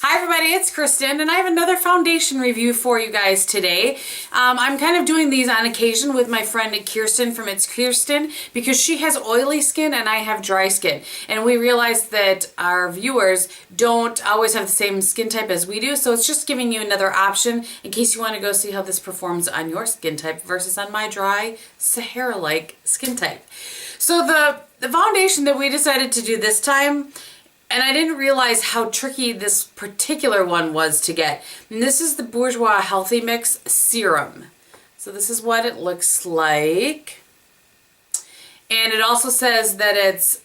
Hi everybody, it's Kristin and I have another foundation review for you guys today. I'm kind of doing these on occasion with my friend Kirsten from It's Kristin because she has oily skin and I have dry skin. And we realized that our viewers don't always have the same skin type as we do, so it's just giving you another option in case you want to go see how this performs on your skin type versus on my dry, Sahara-like skin type. So the foundation that we decided to do this time, and I didn't realize how tricky this particular one was to get. And this is the Bourjois Healthy Mix Serum. So this is what it looks like. And it also says that it's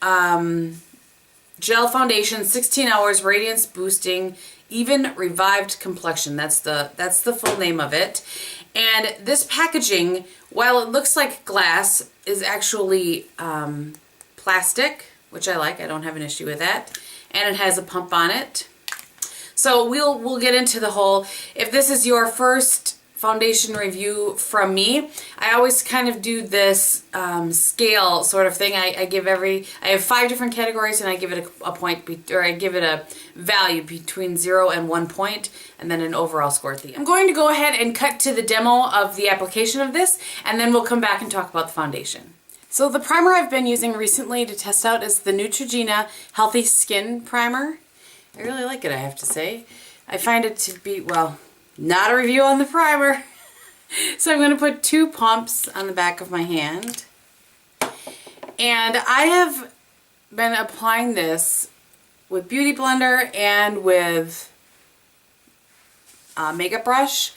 gel foundation, 16 hours, radiance boosting, even revived complexion. That's the full name of it. And this packaging, while it looks like glass, is actually plastic, which I like. I don't have an issue with that. And it has a pump on it. So we'll get into the whole, if this is your first foundation review from me, I always kind of do this scale sort of thing. I have 5 different categories and I give it a point, or I give it a value between 0 and 1 point, and then an overall score at the end. I'm going to go ahead and cut to the demo of the application of this, and then we'll come back and talk about the foundation. So the primer I've been using recently to test out is the Neutrogena Healthy Skin Primer. I really like it, I have to say. I find it to be, well, not a review on the primer. So I'm going to put 2 pumps on the back of my hand. And I have been applying this with Beauty Blender and with makeup brush.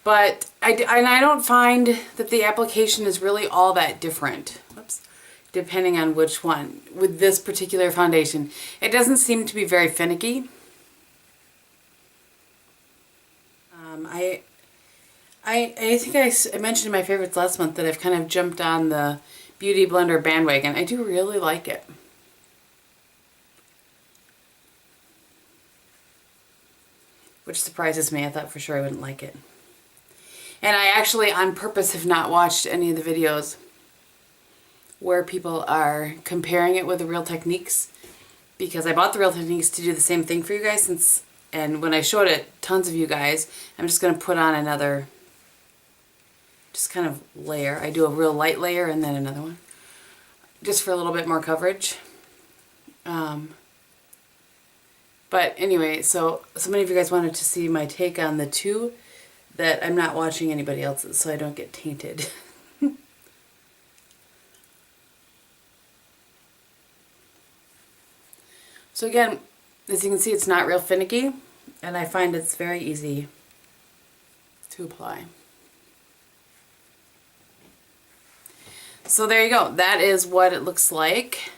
But I don't find that the application is really all that different. Whoops. Depending on which one. With this particular foundation, it doesn't seem to be very finicky. I think I mentioned in my favorites last month that I've kind of jumped on the Beauty Blender bandwagon. I do really like it. Which surprises me. I thought for sure I wouldn't like it. And I actually, on purpose, have not watched any of the videos where people are comparing it with the Real Techniques, because I bought the Real Techniques to do the same thing for you guys, and when I showed it tons of you guys, I'm just going to put on another, just kind of layer. I do a real light layer and then another one, just for a little bit more coverage. But anyway, so many of you guys wanted to see my take on the 2 that I'm not watching anybody else's so I don't get tainted. So again, as you can see, it's not real finicky, and I find it's very easy to apply. So there you go. That is what it looks like.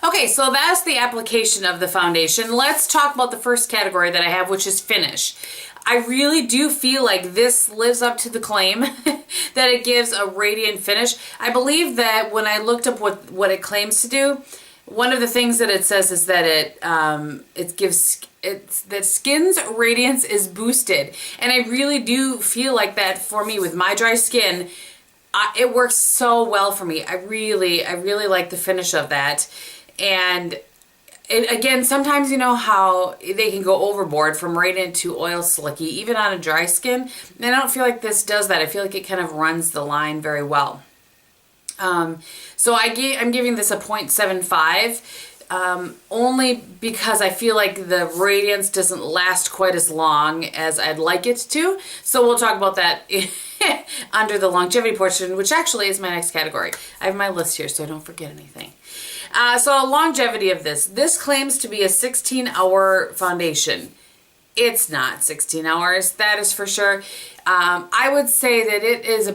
Okay, so that's the application of the foundation. Let's talk about the first category that I have, which is finish. I really do feel like this lives up to the claim that it gives a radiant finish. I believe that when I looked up what it claims to do, one of the things that it says is that that skin's radiance is boosted. And I really do feel like that for me with my dry skin. It works so well for me. I really like the finish of that. And again, sometimes you know how they can go overboard from radiant to oil slicky, even on a dry skin. And I don't feel like this does that. I feel like it kind of runs the line very well. So I'm giving this a 0.75, only because I feel like the radiance doesn't last quite as long as I'd like it to. So we'll talk about that under the longevity portion, which actually is my next category. I have my list here so I don't forget anything. So longevity of this. This claims to be a 16-hour foundation. It's not 16 hours, that is for sure. I would say that it is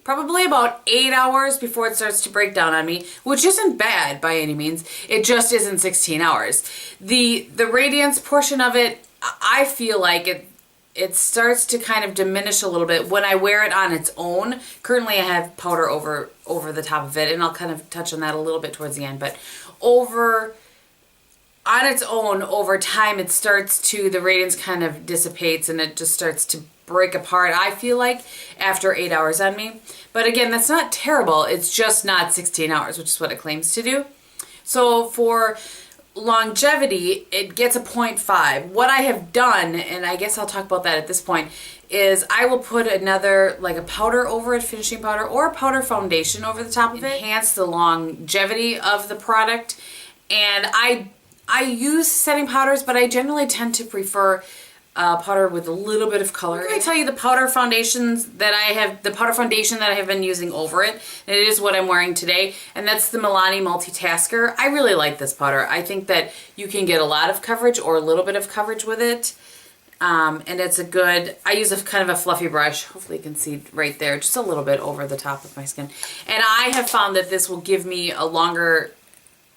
probably about 8 hours before it starts to break down on me, which isn't bad by any means. It just isn't 16 hours. The radiance portion of it, I feel like it starts to kind of diminish a little bit when I wear it on its own. Currently I have powder over the top of it, and I'll kind of touch on that a little bit towards the end, but on its own, over time, the radiance kind of dissipates and it just starts to break apart, I feel like, after 8 hours on me. But again, that's not terrible. It's just not 16 hours, which is what it claims to do. So for longevity, it gets a 0.5. What I have done, and I guess I'll talk about that at this point, is I will put another, like a powder over it, finishing powder, or a powder foundation over the top of it, enhance the longevity of the product. And I use setting powders, but I generally tend to prefer powder with a little bit of color. I'm going to tell you the powder foundations that I have, the powder foundation that I have been using over it. And it is what I'm wearing today, and that's the Milani MultiTasker. I really like this powder. I think that you can get a lot of coverage or a little bit of coverage with it. And it's a good, I use a kind of a fluffy brush. Hopefully you can see right there, just a little bit over the top of my skin. And I have found that this will give me a longer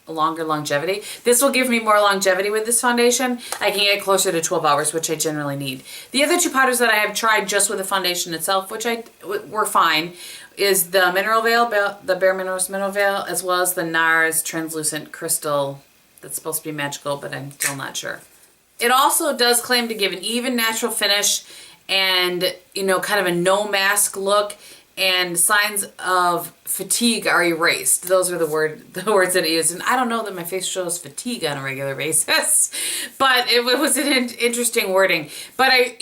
longevity. This will give me more longevity with this foundation. I can get closer to 12 hours, which I generally need. The other two powders that I have tried just with the foundation itself, which were fine, is the Mineral Veil, the Bare Minerals Mineral Veil, as well as the NARS Translucent Crystal. That's supposed to be magical, but I'm still not sure. It also does claim to give an even natural finish and, you know, kind of a no mask look, and signs of fatigue are erased. Those are the words that I used. And I don't know that my face shows fatigue on a regular basis, but it was an interesting wording. But I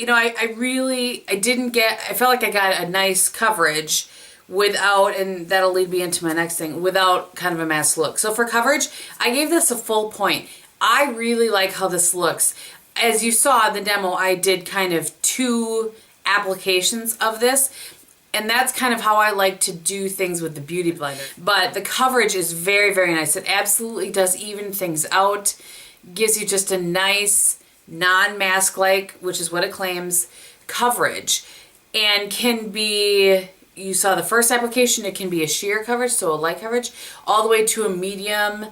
felt like I got a nice coverage without, and that'll lead me into my next thing, without kind of a mask look. So for coverage, I gave this a full point. I really like how this looks. As you saw in the demo, I did kind of 2 applications of this. And that's kind of how I like to do things with the Beauty Blender. But the coverage is very, very nice. It absolutely does even things out. Gives you just a nice, non-mask-like, which is what it claims, coverage. And can be, you saw the first application, it can be a sheer coverage, so a light coverage, all the way to a medium,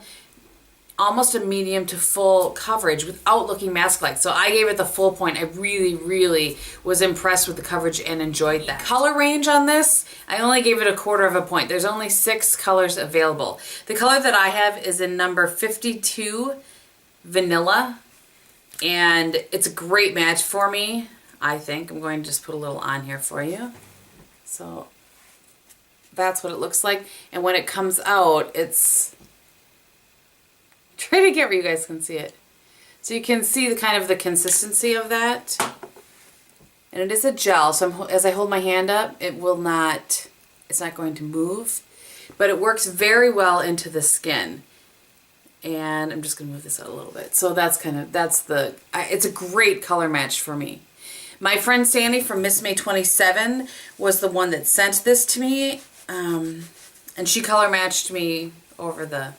almost a medium to full coverage without looking mask-like. So I gave it the full point. I really, really was impressed with the coverage and enjoyed that. Color range on this, I only gave it a 1/4 of a point. There's only 6 colors available. The color that I have is in number 52, Vanilla, and it's a great match for me, I think. I'm going to just put a little on here for you. So that's what it looks like. And when it comes out, it's, try to get where you guys can see it. So you can see the kind of the consistency of that. And it is a gel, so as I hold my hand up, it's not going to move, but it works very well into the skin. And I'm just gonna move this out a little bit. So it's a great color match for me. My friend Sandy from Miss May 27 was the one that sent this to me, and she color matched me over the,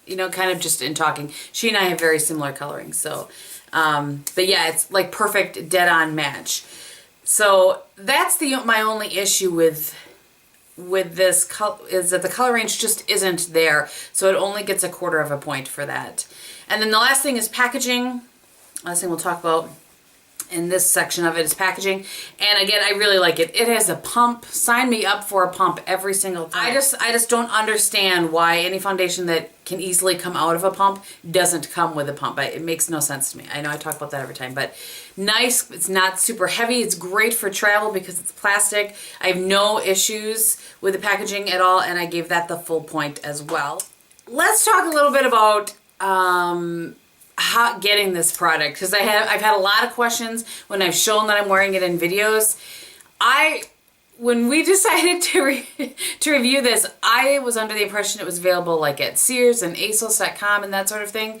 you know, kind of just in talking. She and I have very similar coloring, so, but yeah, it's like perfect dead-on match. So that's my only issue with this is that the color range just isn't there, so it only gets a 1/4 of a point for that. And then the last thing is packaging. Last thing we'll talk about in this section of it is packaging. And again, I really like it. It has a pump. Sign me up for a pump every single time. I just don't understand why any foundation that can easily come out of a pump doesn't come with a pump. It makes no sense to me. I know I talk about that every time, but nice. It's not super heavy. It's great for travel because it's plastic. I have no issues with the packaging at all, and I gave that the full point as well. Let's talk a little bit about getting this product, because I've had a lot of questions when I've shown that I'm wearing it in videos. When we decided to review this, I was under the impression it was available like at Sears and ASOS.com and that sort of thing.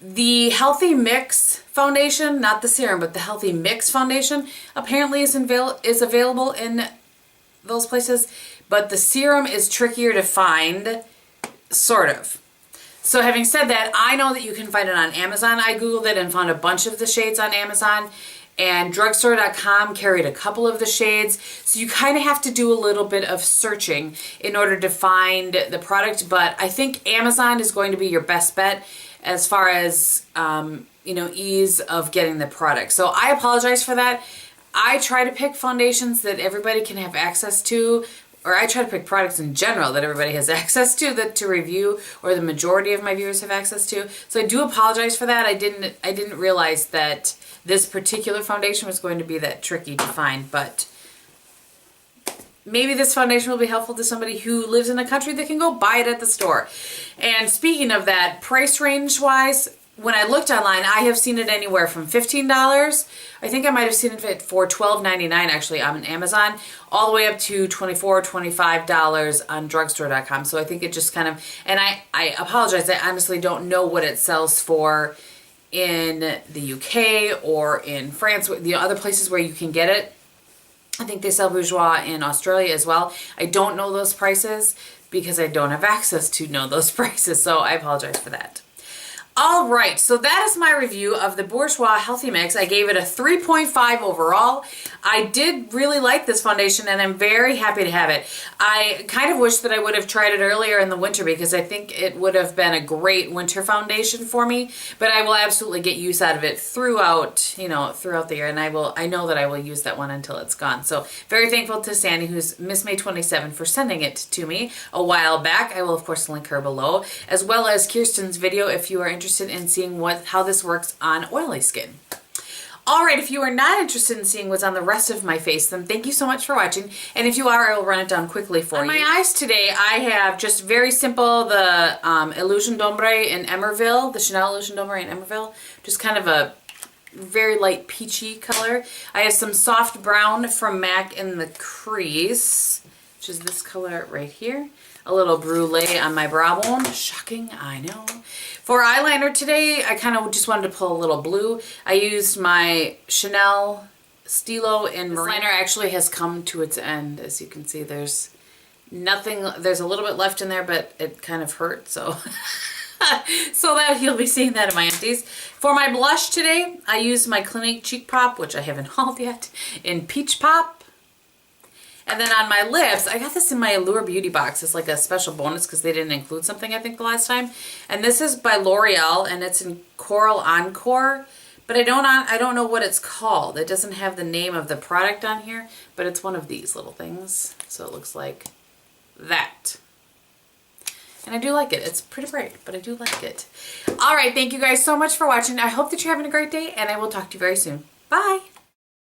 The Healthy Mix foundation, not the serum, but the Healthy Mix foundation apparently is available in those places, but the serum is trickier to find, sort of. So having said that, I know that you can find it on Amazon. I Googled it and found a bunch of the shades on Amazon, and drugstore.com carried a couple of the shades. So you kind of have to do a little bit of searching in order to find the product, but I think Amazon is going to be your best bet as far as, you know, ease of getting the product. So I apologize for that. I try to pick foundations that everybody can have access to, or I try to pick products in general that everybody has access to, that to review, or the majority of my viewers have access to. So I do apologize for that. I didn't realize that this particular foundation was going to be that tricky to find, but maybe this foundation will be helpful to somebody who lives in a country that can go buy it at the store. And speaking of that, price range wise, when I looked online, I have seen it anywhere from $15. I think I might have seen it for $12.99 actually on Amazon, all the way up to $24, $25 on drugstore.com. So I think it just kind of, and I apologize, I honestly don't know what it sells for in the UK or in France, the other places where you can get it. I think they sell Bourjois in Australia as well. I don't know those prices because I don't have access to know those prices, so I apologize for that. All right, so that is my review of the Bourjois Healthy Mix. I gave it a 3.5 overall. I did really like this foundation and I'm very happy to have it. I kind of wish that I would have tried it earlier in the winter because I think it would have been a great winter foundation for me, but I will absolutely get use out of it throughout, you know, throughout the year, and I know that I will use that one until it's gone. So very thankful to Sandy, who's Miss May 27, for sending it to me a while back. I will of course link her below, as well as Kirsten's video if you are interested in seeing how this works on oily skin. Alright, if you are not interested in seeing what's on the rest of my face, then thank you so much for watching. And if you are, I will run it down quickly for you. On my eyes today, I have just very simple, the Illusion d'Ombre in Emerveille, the Chanel Illusion d'Ombre in Emerveille. Just kind of a very light peachy color. I have some soft brown from MAC in the crease, which is this color right here. A little Brule on my brow bone. Shocking, I know. For eyeliner today, I kind of just wanted to pull a little blue. I used my Chanel Stylo in Marine. This liner actually has come to its end. As you can see, there's nothing, there's a little bit left in there, but it kind of hurt, so. So that you'll be seeing that in my empties. For my blush today, I used my Clinique Cheek Pop, which I haven't hauled yet, in Peach Pop. And then on my lips, I got this in my Allure Beauty box. It's like a special bonus because they didn't include something, I think, the last time. And this is by Loreal, and it's in Coral Encore. But I don't know what it's called. It doesn't have the name of the product on here, but it's one of these little things. So it looks like that. And I do like it. It's pretty bright, but I do like it. All right, thank you guys so much for watching. I hope that you're having a great day, and I will talk to you very soon. Bye!